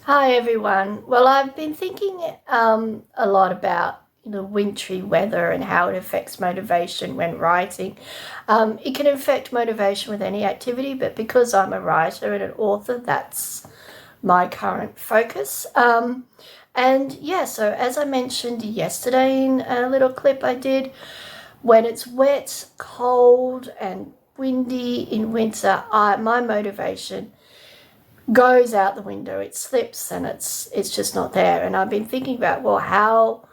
Hi everyone. Well, I've been thinking a lot about wintry weather and how it affects motivation when writing. It can affect motivation with any activity, but because I'm a writer and an author, that's my current focus. And yeah, so as I mentioned yesterday in a little clip I did, when it's wet, cold, and windy in winter, my motivation goes out the window. It slips and it's just not there. And I've been thinking about, well, how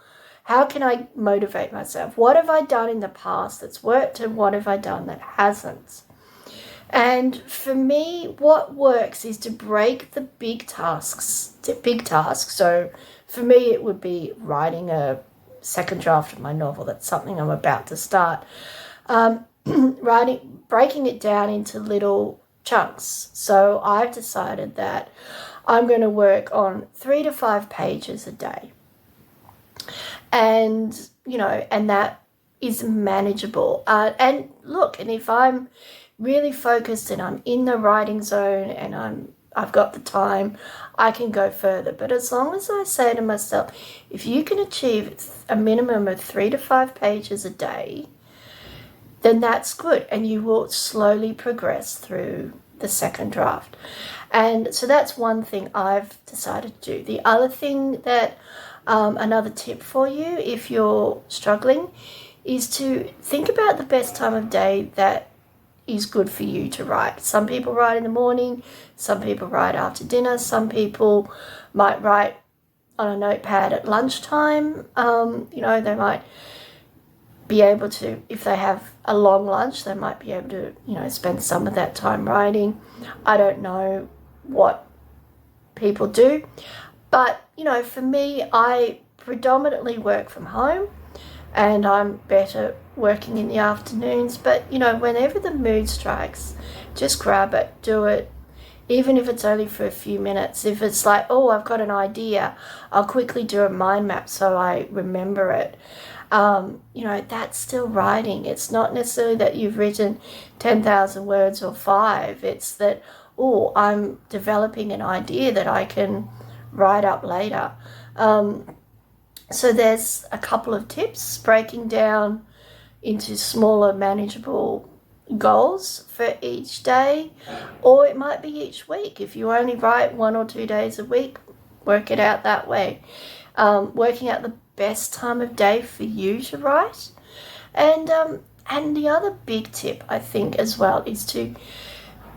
can I motivate myself? What have I done in the past that's worked and what have I done that hasn't? And for me, what works is to break the big tasks to big tasks. So for me, it would be writing a second draft of my novel. That's something I'm about to start. Breaking it down into little chunks. So I've decided that I'm going to work on 3 to 5 pages a day. And, and that is manageable. And look, and if I'm really focused and I'm in the writing zone and I've got the time, I can go further. But as long as I say to myself, if you can achieve a minimum of 3 to 5 pages a day, then that's good, and you will slowly progress through the second draft. And so that's one thing I've decided to do. The other thing that, another tip for you if you're struggling, is to think about the best time of day that is good for you to write. Some people write in the morning, some people write after dinner, some people might write on a notepad at lunchtime. They might be able to, if they have a long lunch, they might be able to, spend some of that time writing. I don't know what people do, but, for me, I predominantly work from home and I'm better working in the afternoons. But, whenever the mood strikes, just grab it, do it, even if it's only for a few minutes. If it's like, oh, I've got an idea, I'll quickly do a mind map so I remember it. That's still writing. It's not necessarily that you've written 10,000 words or 5. It's that, oh, I'm developing an idea that I can write up later. So there's a couple of tips, breaking down into smaller, manageable goals for each day, or it might be each week. If you only write 1 or 2 days a week, work it out that way. Working out the best time of day for you to write. And the other big tip, I think, as well, is to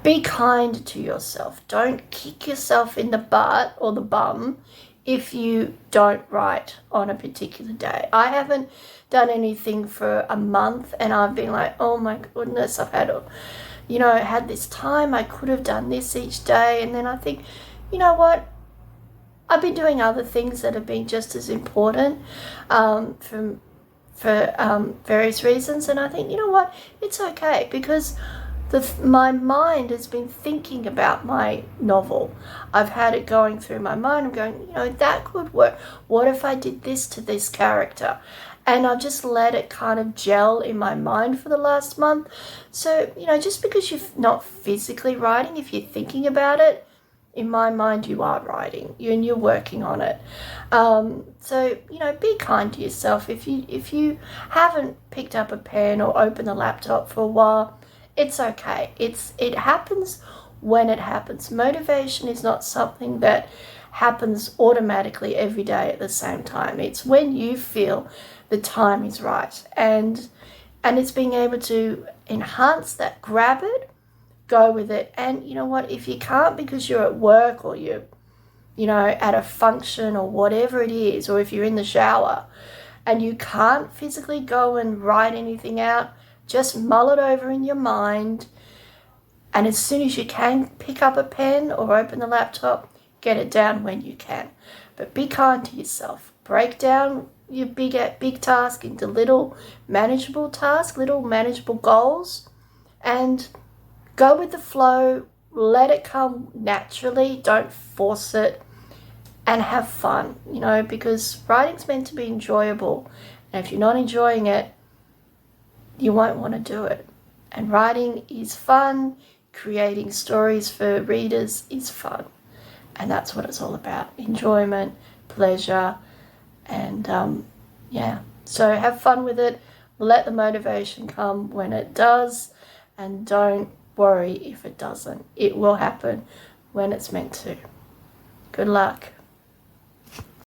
be kind to yourself. Don't kick yourself in the butt or the bum if you don't write on a particular day. I haven't done anything for a month and I've been like, oh my goodness, I've had this time, I could have done this each day. And then I think, you know what? I've been doing other things that have been just as important for various reasons. And I think, you know what? It's okay, because my mind has been thinking about my novel. I've had it going through my mind. I'm going, that could work. What if I did this to this character? And I've just let it kind of gel in my mind for the last month. So, just because you're not physically writing, if you're thinking about it, in my mind, you are writing, and you're working on it. So, be kind to yourself. If you haven't picked up a pen or opened the laptop for a while, it's okay. It happens when it happens. Motivation is not something that happens automatically every day at the same time. It's when you feel the time is right, and it's being able to enhance that. Grab it, go with it. And you know what, if you can't because you're at work or you're at a function or whatever it is, or if you're in the shower and you can't physically go and write anything out, just mull it over in your mind, and as soon as you can, pick up a pen or open the laptop, get it down when you can. But be kind to yourself. Break down your big task into little manageable tasks, little manageable goals, and go with the flow. Let it come naturally. Don't force it, and have fun, because writing's meant to be enjoyable. And if you're not enjoying it, you won't want to do it. And writing is fun. Creating stories for readers is fun. And that's what it's all about. Enjoyment, pleasure, and yeah. So have fun with it. Let the motivation come when it does, and don't worry if it doesn't. It will happen when it's meant to. Good luck.